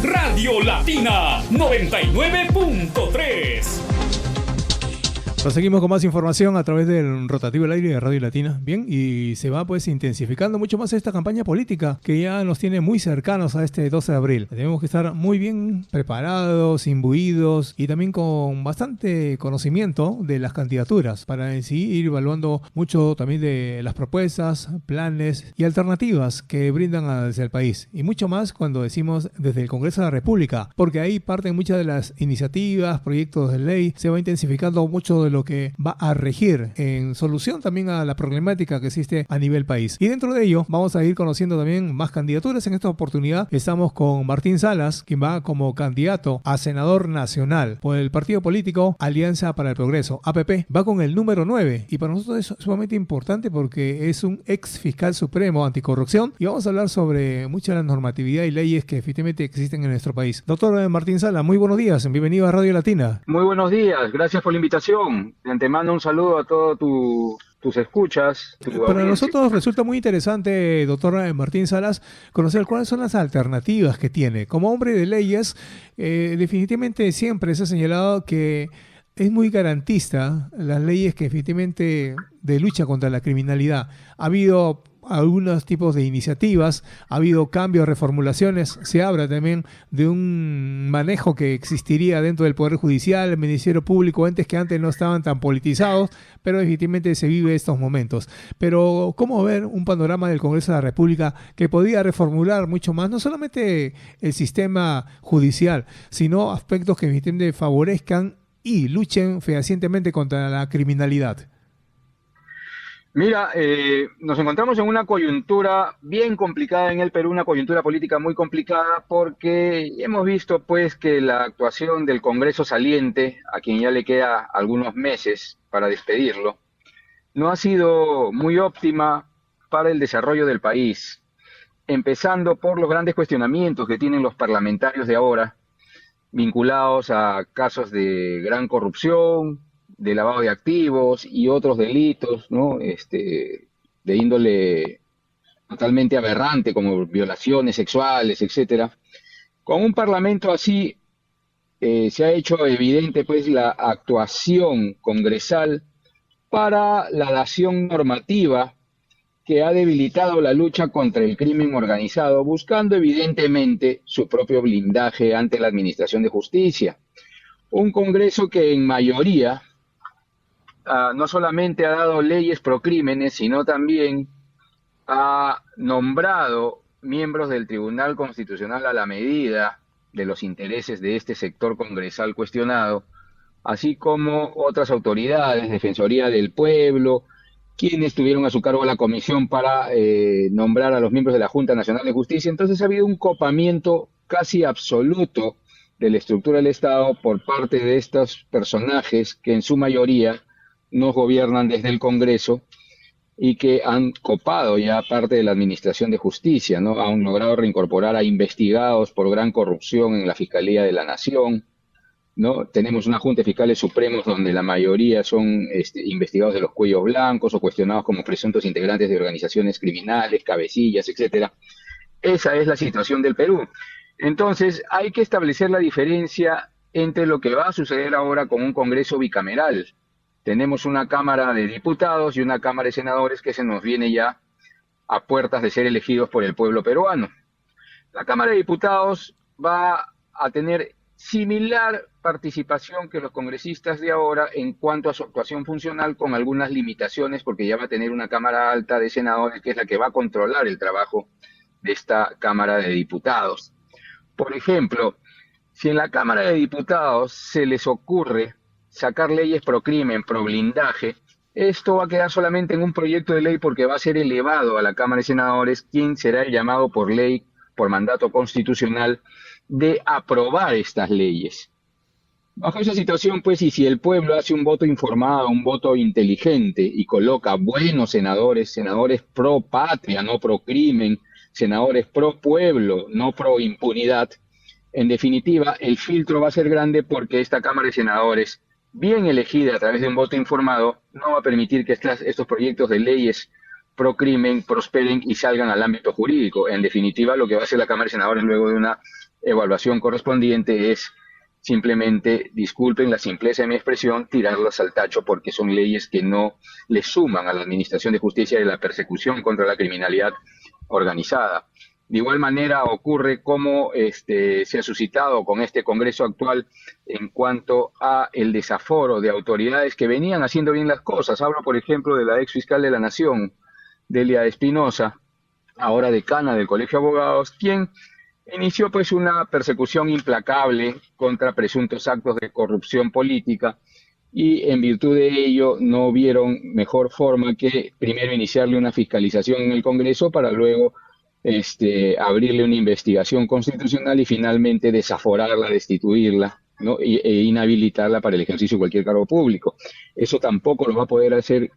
Radio Latina 99.3. Proseguimos con más información a través del rotativo del aire de Radio Latina. Bien, y se va pues intensificando mucho más esta campaña política que ya nos tiene muy cercanos a este 12 de abril. Tenemos que estar muy bien preparados, imbuidos y también con bastante conocimiento de las candidaturas para en sí ir evaluando mucho también de las propuestas, planes y alternativas que brindan hacia el país. Y mucho más cuando decimos desde el Congreso de la República, porque ahí parten muchas de las iniciativas, proyectos de ley, se va intensificando mucho de lo que va a regir en solución también a la problemática que existe a nivel país. Y dentro de ello vamos a ir conociendo también más candidaturas. En esta oportunidad estamos con Martín Salas, quien va como candidato a senador nacional por el partido político Alianza para el Progreso, APP. Va con el número 9 y para nosotros es sumamente importante porque es un ex fiscal supremo anticorrupción y vamos a hablar sobre mucha de la normatividad y leyes que efectivamente existen en nuestro país. Doctor Martín Salas, muy buenos días, bienvenido a Radio Latina. Muy buenos días, gracias por la invitación. De antemano un saludo a todos tus escuchas. Para nosotros resulta muy interesante, doctor Martín Salas, conocer cuáles son las alternativas que tiene. Como hombre de leyes, definitivamente siempre se ha señalado que es muy garantista las leyes que efectivamente de lucha contra la criminalidad. Ha habido algunos tipos de iniciativas, ha habido cambios, reformulaciones, se habla también de un manejo que existiría dentro del Poder Judicial, el Ministerio Público, entes que antes no estaban tan politizados, pero definitivamente se vive estos momentos. Pero ¿cómo ver un panorama del Congreso de la República que podría reformular mucho más, no solamente el sistema judicial, sino aspectos que efectivamente favorezcan y luchen fehacientemente contra la criminalidad? Mira, nos encontramos en una coyuntura bien complicada en el Perú, una coyuntura política muy complicada porque hemos visto pues que la actuación del Congreso saliente, a quien ya le queda algunos meses para despedirlo, no ha sido muy óptima para el desarrollo del país, empezando por los grandes cuestionamientos que tienen los parlamentarios de ahora, vinculados a casos de gran corrupción, de lavado de activos y otros delitos, ¿no? De índole totalmente aberrante, como violaciones sexuales, etcétera. Con un parlamento así se ha hecho evidente pues la actuación congresal para la dación normativa que ha debilitado la lucha contra el crimen organizado, buscando evidentemente su propio blindaje ante la Administración de Justicia. Un Congreso que en mayoría no solamente ha dado leyes pro crímenes, sino también ha nombrado miembros del Tribunal Constitucional a la medida de los intereses de este sector congresal cuestionado, así como otras autoridades, Defensoría del Pueblo, quienes tuvieron a su cargo la comisión para nombrar a los miembros de la Junta Nacional de Justicia. Entonces ha habido un copamiento casi absoluto de la estructura del Estado por parte de estos personajes que en su mayoría nos gobiernan desde el Congreso y que han copado ya parte de la Administración de Justicia, ¿no? Han logrado reincorporar a investigados por gran corrupción en la Fiscalía de la Nación, ¿no? Tenemos una Junta de Fiscales Supremos donde la mayoría son investigados de los cuellos blancos o cuestionados como presuntos integrantes de organizaciones criminales, cabecillas, etcétera. Esa es la situación del Perú. Entonces, hay que establecer la diferencia entre lo que va a suceder ahora con un Congreso bicameral. Tenemos una Cámara de Diputados y una Cámara de Senadores que se nos viene ya a puertas de ser elegidos por el pueblo peruano. La Cámara de Diputados va a tener similar participación que los congresistas de ahora en cuanto a su actuación funcional, con algunas limitaciones, porque ya va a tener una Cámara Alta de Senadores que es la que va a controlar el trabajo de esta Cámara de Diputados. Por ejemplo, si en la Cámara de Diputados se les ocurre sacar leyes pro crimen, pro blindaje, esto va a quedar solamente en un proyecto de ley porque va a ser elevado a la Cámara de Senadores, quien será el llamado por ley, por mandato constitucional, de aprobar estas leyes. Bajo esa situación, pues, y si el pueblo hace un voto informado, un voto inteligente y coloca buenos senadores, senadores pro patria, no pro crimen, senadores pro pueblo, no pro impunidad, en definitiva, el filtro va a ser grande porque esta Cámara de Senadores, bien elegida a través de un voto informado, no va a permitir que estos proyectos de leyes pro crimen prosperen y salgan al ámbito jurídico. En definitiva, lo que va a hacer la Cámara de Senadores luego de una evaluación correspondiente es simplemente, disculpen la simpleza de mi expresión, tirarlas al tacho porque son leyes que no le suman a la administración de justicia y la persecución contra la criminalidad organizada. De igual manera ocurre como se ha suscitado con este Congreso actual en cuanto a el desaforo de autoridades que venían haciendo bien las cosas. Hablo, por ejemplo, de la ex fiscal de la Nación, Delia Espinosa, ahora decana del Colegio de Abogados, quien inició pues una persecución implacable contra presuntos actos de corrupción política y en virtud de ello no vieron mejor forma que primero iniciarle una fiscalización en el Congreso para luego abrirle una investigación constitucional y finalmente desaforarla, destituirla, ¿no? E inhabilitarla para el ejercicio de cualquier cargo público. Eso tampoco lo va a poder hacer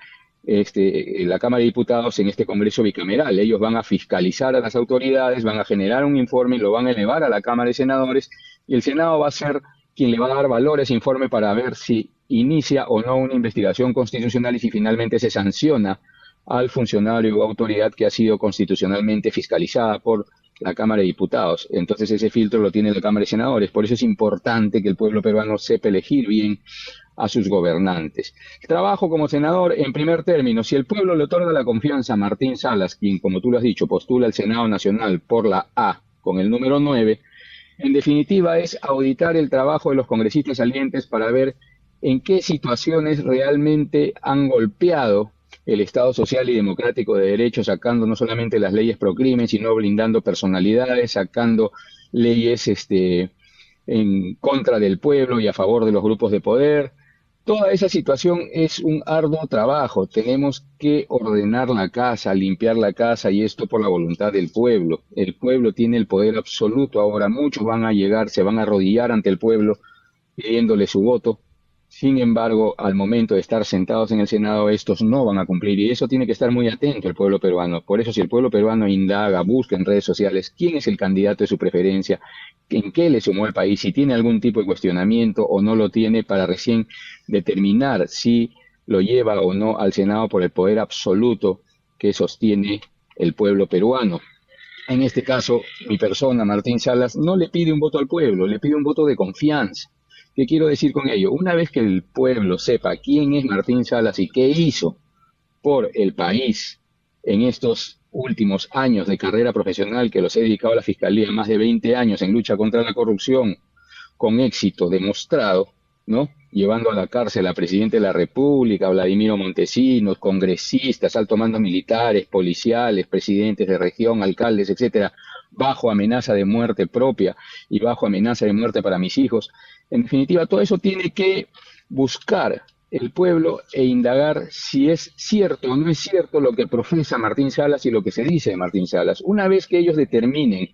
la Cámara de Diputados en este Congreso bicameral. Ellos van a fiscalizar a las autoridades, van a generar un informe, lo van a elevar a la Cámara de Senadores y el Senado va a ser quien le va a dar valor a ese informe para ver si inicia o no una investigación constitucional y si finalmente se sanciona al funcionario o autoridad que ha sido constitucionalmente fiscalizada por la Cámara de Diputados. Entonces ese filtro lo tiene la Cámara de Senadores. Por eso es importante que el pueblo peruano sepa elegir bien a sus gobernantes. Trabajo como senador, en primer término, si el pueblo le otorga la confianza a Martín Salas, quien, como tú lo has dicho, postula al Senado Nacional por la A con el número 9, en definitiva es auditar el trabajo de los congresistas salientes para ver en qué situaciones realmente han golpeado el Estado social y democrático de derecho, sacando no solamente las leyes pro crimen, sino blindando personalidades, sacando leyes en contra del pueblo y a favor de los grupos de poder. Toda esa situación es un arduo trabajo. Tenemos que ordenar la casa, limpiar la casa, y esto por la voluntad del pueblo. El pueblo tiene el poder absoluto. Ahora muchos van a llegar, se van a arrodillar ante el pueblo pidiéndole su voto. Sin embargo, al momento de estar sentados en el Senado, estos no van a cumplir, y eso tiene que estar muy atento el pueblo peruano. Por eso, si el pueblo peruano indaga, busca en redes sociales quién es el candidato de su preferencia, en qué le sumó el país, si tiene algún tipo de cuestionamiento o no lo tiene, para recién determinar si lo lleva o no al Senado por el poder absoluto que sostiene el pueblo peruano. En este caso, mi persona, Martín Salas, no le pide un voto al pueblo, le pide un voto de confianza. ¿Qué quiero decir con ello? Una vez que el pueblo sepa quién es Martín Salas y qué hizo por el país en estos últimos años de carrera profesional que los he dedicado a la Fiscalía, más de 20 años en lucha contra la corrupción, con éxito demostrado, ¿no? Llevando a la cárcel al presidente de la República, a Vladimiro Montesinos, congresistas, alto mando militares, policiales, presidentes de región, alcaldes, etcétera, bajo amenaza de muerte propia y bajo amenaza de muerte para mis hijos. En definitiva, todo eso tiene que buscar el pueblo e indagar si es cierto o no es cierto lo que profesa Martín Salas y lo que se dice de Martín Salas. Una vez que ellos determinen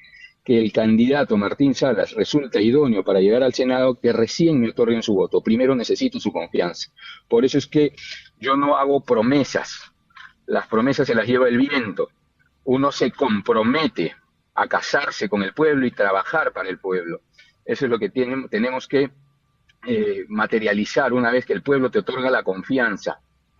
que el candidato Martín Salas resulta idóneo para llegar al Senado, que recién me otorguen su voto. Primero necesito su confianza. Por eso es que yo no hago promesas. Las promesas se las lleva el viento. Uno se compromete a casarse con el pueblo y trabajar para el pueblo. Eso es lo que tenemos que materializar una vez que el pueblo te otorga la confianza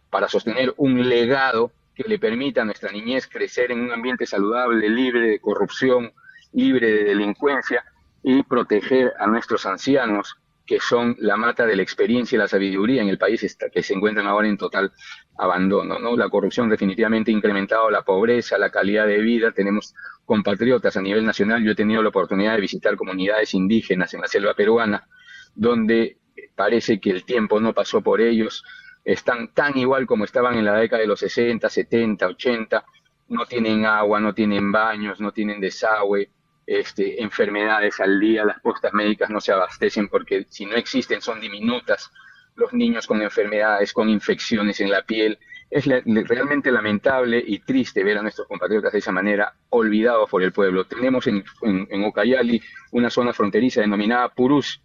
para sostener un legado que le permita a nuestra niñez crecer en un ambiente saludable, libre de corrupción, libre de delincuencia, y proteger a nuestros ancianos, que son la mata de la experiencia y la sabiduría en el país que se encuentran ahora en total abandono, ¿no? La corrupción definitivamente ha incrementado la pobreza, la calidad de vida. Tenemos compatriotas a nivel nacional. Yo he tenido la oportunidad de visitar comunidades indígenas en la selva peruana, donde parece que el tiempo no pasó por ellos. Están tan igual como estaban en la década de los 60, 70, 80. No tienen agua, no tienen baños, no tienen desagüe, enfermedades al día. Las postas médicas no se abastecen porque si no existen son diminutas. Los niños con enfermedades, con infecciones en la piel. Es realmente lamentable y triste ver a nuestros compatriotas de esa manera, olvidados por el pueblo. Tenemos en Ucayali una zona fronteriza denominada Purús,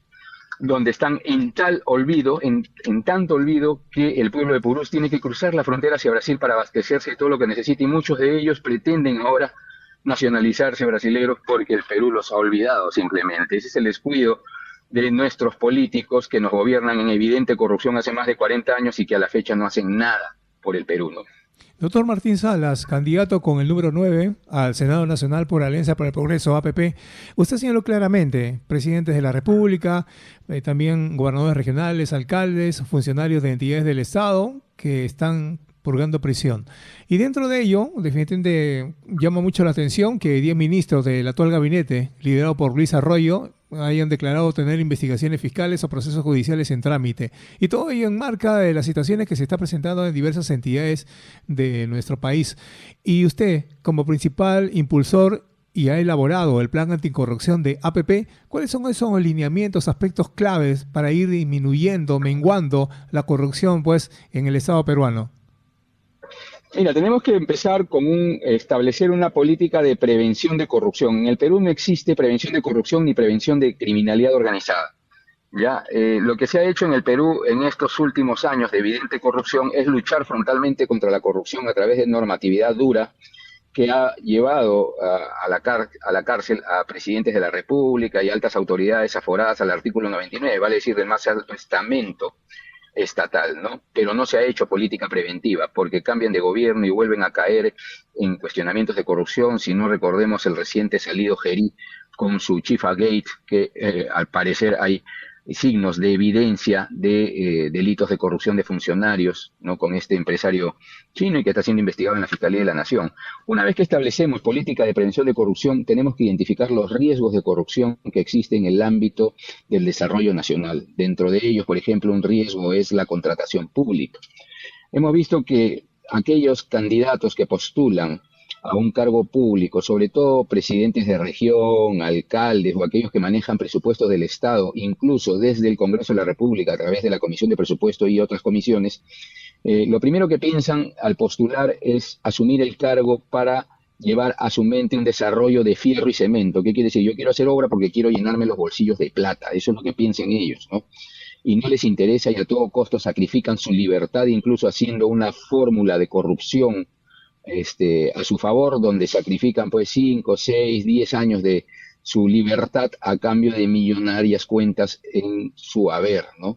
donde están en tal olvido, en tanto olvido, que el pueblo de Purús tiene que cruzar la frontera hacia Brasil para abastecerse de todo lo que necesita, y muchos de ellos pretenden ahora nacionalizarse brasileños porque el Perú los ha olvidado simplemente. Ese es el descuido de nuestros políticos que nos gobiernan en evidente corrupción hace más de 40 años y que a la fecha no hacen nada por el Perú, ¿no? Doctor Martín Salas, candidato con el número 9 al Senado Nacional por Alianza para el Progreso, APP, usted señaló claramente presidentes de la República, también gobernadores regionales, alcaldes, funcionarios de entidades del Estado que están purgando prisión. Y dentro de ello, definitivamente llama mucho la atención que 10 ministros del actual gabinete, liderado por Luis Arroyo, hayan declarado tener investigaciones fiscales o procesos judiciales en trámite. Y todo ello enmarca de las situaciones que se está presentando en diversas entidades de nuestro país. Y usted, como principal impulsor y ha elaborado el plan anticorrupción de APP, ¿cuáles son esos lineamientos, aspectos claves para ir disminuyendo, menguando la corrupción pues en el Estado peruano? Mira, tenemos que empezar con establecer una política de prevención de corrupción. En el Perú no existe prevención de corrupción ni prevención de criminalidad organizada. Ya, lo que se ha hecho en el Perú en estos últimos años de evidente corrupción es luchar frontalmente contra la corrupción a través de normatividad dura que ha llevado a la cárcel a presidentes de la República y altas autoridades aforadas al artículo 99, vale decir, del más alto estamento estatal, ¿no? Pero no se ha hecho política preventiva porque cambian de gobierno y vuelven a caer en cuestionamientos de corrupción. Si no recordemos el reciente salido Gerí con su Chifa Gate, que al parecer hay signos de evidencia de delitos de corrupción de funcionarios, ¿no? Con este empresario chino y que está siendo investigado en la Fiscalía de la Nación. Una vez que establecemos política de prevención de corrupción, tenemos que identificar los riesgos de corrupción que existen en el ámbito del desarrollo nacional. Dentro de ellos, por ejemplo, un riesgo es la contratación pública. Hemos visto que aquellos candidatos que postulan a un cargo público, sobre todo presidentes de región, alcaldes o aquellos que manejan presupuestos del Estado, incluso desde el Congreso de la República a través de la Comisión de Presupuesto y otras comisiones, lo primero que piensan al postular es asumir el cargo para llevar a su mente un desarrollo de fierro y cemento. ¿Qué quiere decir? Yo quiero hacer obra porque quiero llenarme los bolsillos de plata. Eso es lo que piensan ellos, ¿no? Y no les interesa y a todo costo sacrifican su libertad, incluso haciendo una fórmula de corrupción a su favor, donde sacrifican pues 5, 6, 10 años de su libertad a cambio de millonarias cuentas en su haber, ¿no?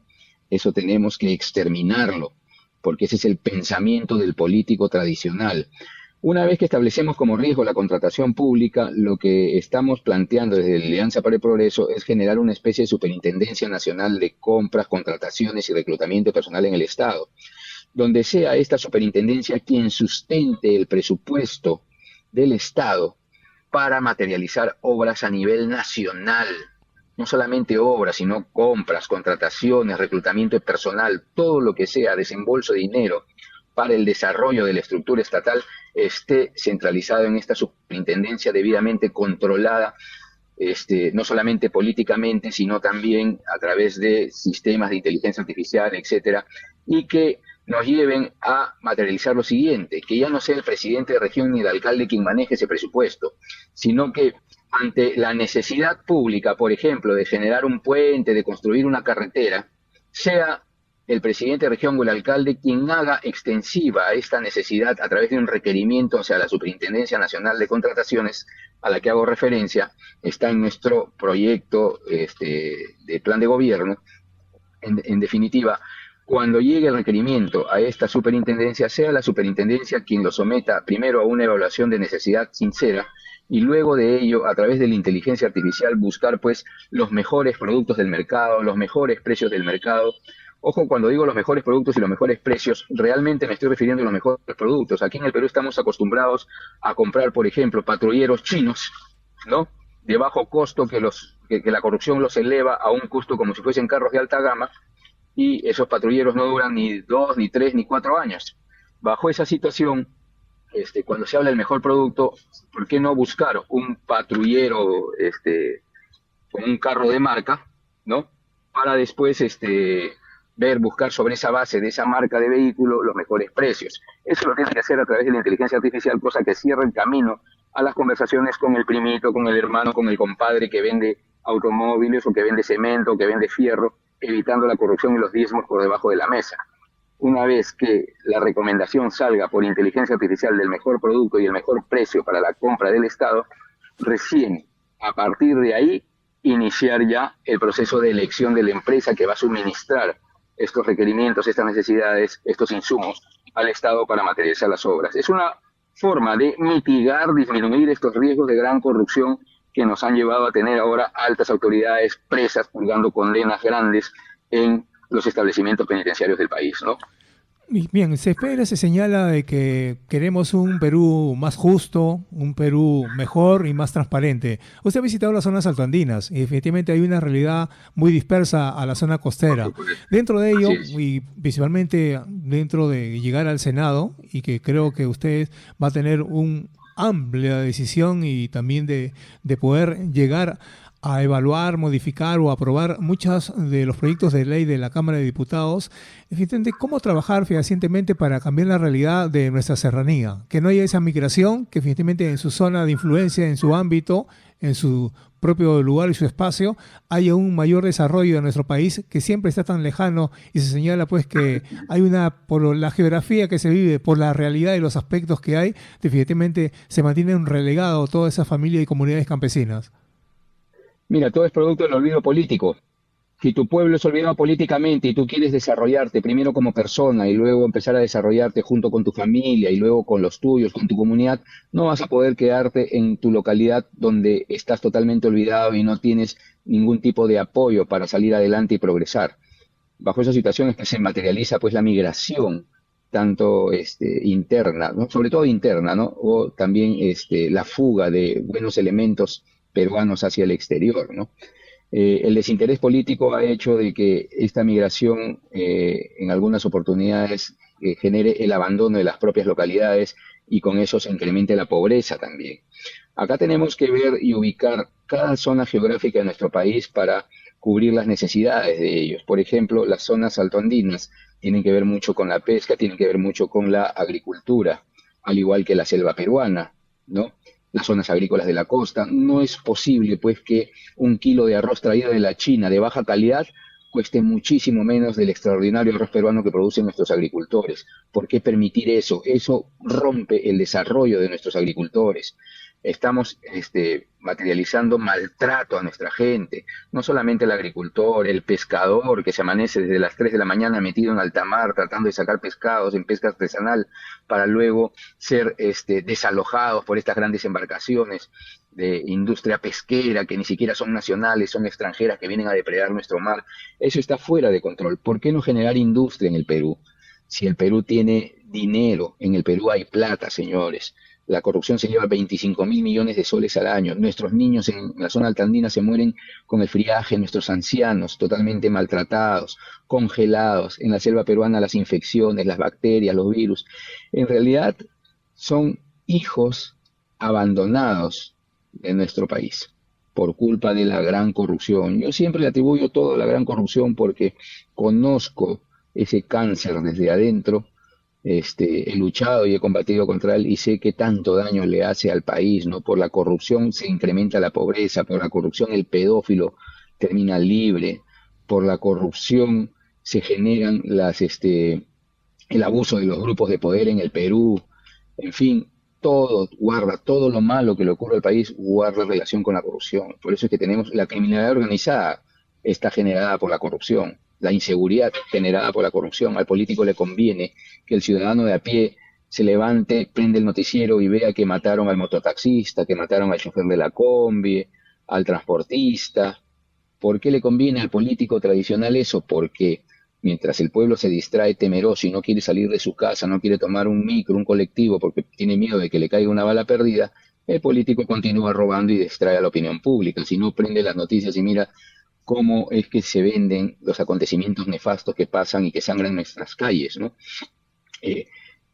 Eso tenemos que exterminarlo, porque ese es el pensamiento del político tradicional. Una vez que establecemos como riesgo la contratación pública, lo que estamos planteando desde la Alianza para el Progreso es generar una especie de superintendencia nacional de compras, contrataciones y reclutamiento de personal en el Estado, donde sea esta superintendencia quien sustente el presupuesto del Estado para materializar obras a nivel nacional. No solamente obras, sino compras, contrataciones, reclutamiento de personal, todo lo que sea desembolso de dinero para el desarrollo de la estructura estatal esté centralizado en esta superintendencia debidamente controlada, no solamente políticamente, sino también a través de sistemas de inteligencia artificial, etcétera, y que nos lleven a materializar lo siguiente, que ya no sea el presidente de región ni el alcalde quien maneje ese presupuesto, sino que ante la necesidad pública, por ejemplo, de generar un puente, de construir una carretera, sea el presidente de región o el alcalde quien haga extensiva esta necesidad a través de un requerimiento hacia la Superintendencia Nacional de Contrataciones, a la que hago referencia, está en nuestro proyecto de plan de gobierno. En definitiva, cuando llegue el requerimiento a esta superintendencia, sea la superintendencia quien lo someta primero a una evaluación de necesidad sincera y luego de ello, a través de la inteligencia artificial, buscar pues los mejores productos del mercado, los mejores precios del mercado. Ojo, cuando digo los mejores productos y los mejores precios, realmente me estoy refiriendo a los mejores productos. Aquí en el Perú estamos acostumbrados a comprar, por ejemplo, patrulleros chinos, ¿no? De bajo costo, que la corrupción los eleva a un costo como si fuesen carros de alta gama, y esos patrulleros no duran ni 2, ni 3, ni 4 años. Bajo esa situación, cuando se habla del mejor producto, ¿por qué no buscar un patrullero con un carro de marca, ¿no? Para después buscar sobre esa base de esa marca de vehículo los mejores precios. Eso lo tiene que hacer a través de la inteligencia artificial, cosa que cierra el camino a las conversaciones con el primito, con el hermano, con el compadre que vende automóviles o que vende cemento, o que vende fierro, evitando la corrupción y los diezmos por debajo de la mesa. Una vez que la recomendación salga por inteligencia artificial del mejor producto y el mejor precio para la compra del Estado, recién a partir de ahí iniciar ya el proceso de elección de la empresa que va a suministrar estos requerimientos, estas necesidades, estos insumos al Estado para materializar las obras. Es una forma de mitigar, disminuir estos riesgos de gran corrupción que nos han llevado a tener ahora altas autoridades presas purgando condenas grandes en los establecimientos penitenciarios del país, ¿no? Bien, se espera, se señala de que queremos un Perú más justo, un Perú mejor y más transparente. Usted ha visitado las zonas altoandinas y definitivamente hay una realidad muy dispersa a la zona costera. Dentro de ello, y principalmente dentro de llegar al Senado, y que creo que usted va a tener una amplia decisión y también de poder llegar a evaluar, modificar o aprobar muchos de los proyectos de ley de la Cámara de Diputados, efectivamente, cómo trabajar fehacientemente para cambiar la realidad de nuestra serranía, que no haya esa migración, que efectivamente en su zona de influencia, en su ámbito, en su propio lugar y su espacio, haya un mayor desarrollo de nuestro país que siempre está tan lejano y se señala pues que hay por la geografía que se vive, por la realidad y los aspectos que hay, definitivamente se mantiene un relegado toda esa familia y comunidades campesinas. Mira, todo es producto del olvido político. Si tu pueblo es olvidado políticamente y tú quieres desarrollarte primero como persona y luego empezar a desarrollarte junto con tu familia y luego con los tuyos, con tu comunidad, no vas a poder quedarte en tu localidad donde estás totalmente olvidado y no tienes ningún tipo de apoyo para salir adelante y progresar. Bajo esa situación es que se materializa pues la migración, tanto interna, ¿no? Sobre todo interna, ¿no? O también la fuga de buenos elementos peruanos hacia el exterior, ¿no? El desinterés político ha hecho de que esta migración en algunas oportunidades genere el abandono de las propias localidades y con eso se incremente la pobreza también. Acá tenemos que ver y ubicar cada zona geográfica de nuestro país para cubrir las necesidades de ellos. Por ejemplo, las zonas altoandinas tienen que ver mucho con la pesca, tienen que ver mucho con la agricultura, al igual que la selva peruana, ¿no? Las zonas agrícolas de la costa. No es posible, pues, que un kilo de arroz traído de la China de baja calidad cueste muchísimo menos del extraordinario arroz peruano que producen nuestros agricultores. ¿Por qué permitir eso? Eso rompe el desarrollo de nuestros agricultores. Estamos materializando maltrato a nuestra gente, no solamente el agricultor, el pescador que se amanece desde las 3 de la mañana metido en alta mar tratando de sacar pescados en pesca artesanal para luego ser desalojados por estas grandes embarcaciones de industria pesquera que ni siquiera son nacionales, son extranjeras que vienen a depredar nuestro mar. Eso está fuera de control. ¿Por qué no generar industria en el Perú? Si el Perú tiene dinero, en el Perú hay plata, señores. La corrupción se lleva 25.000 millones de soles al año. Nuestros niños en la zona altandina se mueren con el friaje, nuestros ancianos totalmente maltratados, congelados. En la selva peruana las infecciones, las bacterias, los virus. En realidad son hijos abandonados de nuestro país por culpa de la gran corrupción. Yo siempre le atribuyo todo a la gran corrupción porque conozco ese cáncer desde adentro. He luchado y he combatido contra él y sé qué tanto daño le hace al país, ¿no? Por la corrupción se incrementa la pobreza, por la corrupción el pedófilo termina libre, por la corrupción se generan el abuso de los grupos de poder en el Perú, en fin, todo lo malo que le ocurre al país guarda relación con la corrupción. Por eso es que tenemos la criminalidad organizada, está generada por la corrupción. La inseguridad generada por la corrupción. Al político le conviene que el ciudadano de a pie se levante, prende el noticiero y vea que mataron al mototaxista, que mataron al chofer de la combi, al transportista. ¿Por qué le conviene al político tradicional eso? Porque mientras el pueblo se distrae temeroso y no quiere salir de su casa, no quiere tomar un micro, un colectivo, porque tiene miedo de que le caiga una bala perdida, el político continúa robando y distrae a la opinión pública. Si no prende las noticias y mira cómo es que se venden los acontecimientos nefastos que pasan y que sangran nuestras calles, ¿no?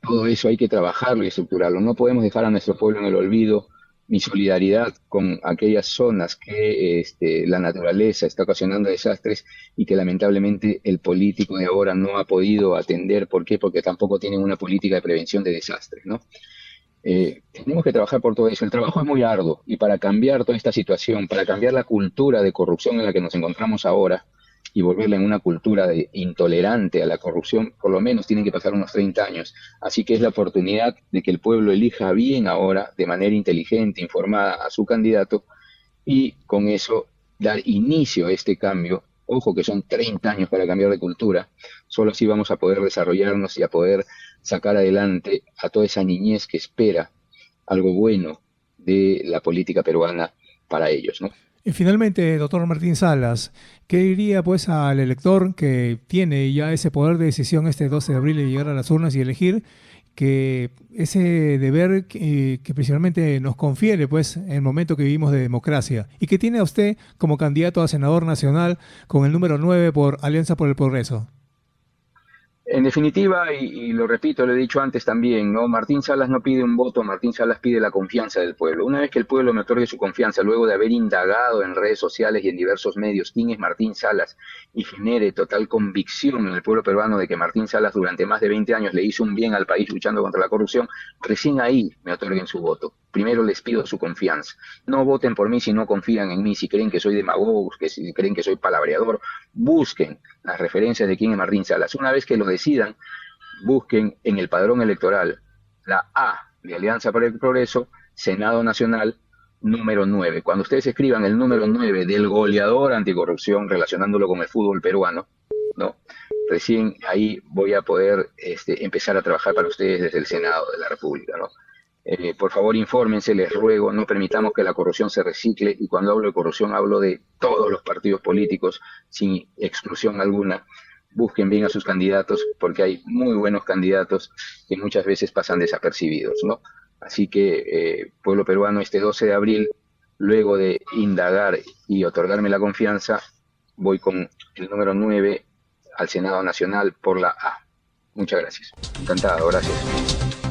Todo eso hay que trabajarlo y estructurarlo. No podemos dejar a nuestro pueblo en el olvido. Mi solidaridad con aquellas zonas que la naturaleza está ocasionando desastres y que lamentablemente el político de ahora no ha podido atender. ¿Por qué? Porque tampoco tienen una política de prevención de desastres, ¿no? Tenemos que trabajar por todo eso. El trabajo es muy arduo y para cambiar toda esta situación, para cambiar la cultura de corrupción en la que nos encontramos ahora y volverla en una cultura intolerante a la corrupción, por lo menos tienen que pasar unos 30 años. Así que es la oportunidad de que el pueblo elija bien ahora, de manera inteligente, informada, a su candidato y con eso dar inicio a este cambio. Ojo que son 30 años para cambiar de cultura. Solo así vamos a poder desarrollarnos y a poder sacar adelante a toda esa niñez que espera algo bueno de la política peruana para ellos, ¿no? Y finalmente, doctor Martín Salas, ¿qué diría pues al elector que tiene ya ese poder de decisión este 12 de abril de llegar a las urnas y elegir, que ese deber que principalmente nos confiere pues en el momento que vivimos de democracia y que tiene a usted como candidato a senador nacional con el número 9 por Alianza por el Progreso? En definitiva, y lo repito, lo he dicho antes también, ¿no? Martín Salas no pide un voto, Martín Salas pide la confianza del pueblo. Una vez que el pueblo me otorgue su confianza, luego de haber indagado en redes sociales y en diversos medios quién es Martín Salas y genere total convicción en el pueblo peruano de que Martín Salas durante más de 20 años le hizo un bien al país luchando contra la corrupción, recién ahí me otorguen su voto. Primero les pido su confianza. No voten por mí si no confían en mí, si creen que soy demagogo, si creen que soy palabreador. Busquen las referencias de quién es Martín Salas. Una vez que lo decidan, busquen en el padrón electoral la A de Alianza para el Progreso, Senado Nacional, número 9. Cuando ustedes escriban el número 9 del goleador anticorrupción, relacionándolo con el fútbol peruano, ¿no? Recién ahí voy a poder empezar a trabajar para ustedes desde el Senado de la República, ¿no? Por favor, infórmense, les ruego, no permitamos que la corrupción se recicle, y cuando hablo de corrupción hablo de todos los partidos políticos, sin exclusión alguna. Busquen bien a sus candidatos, porque hay muy buenos candidatos que muchas veces pasan desapercibidos, ¿no? Así que, pueblo peruano, este 12 de abril, luego de indagar y otorgarme la confianza, voy con el número 9 al Senado Nacional por la A. Muchas gracias. Encantado, gracias.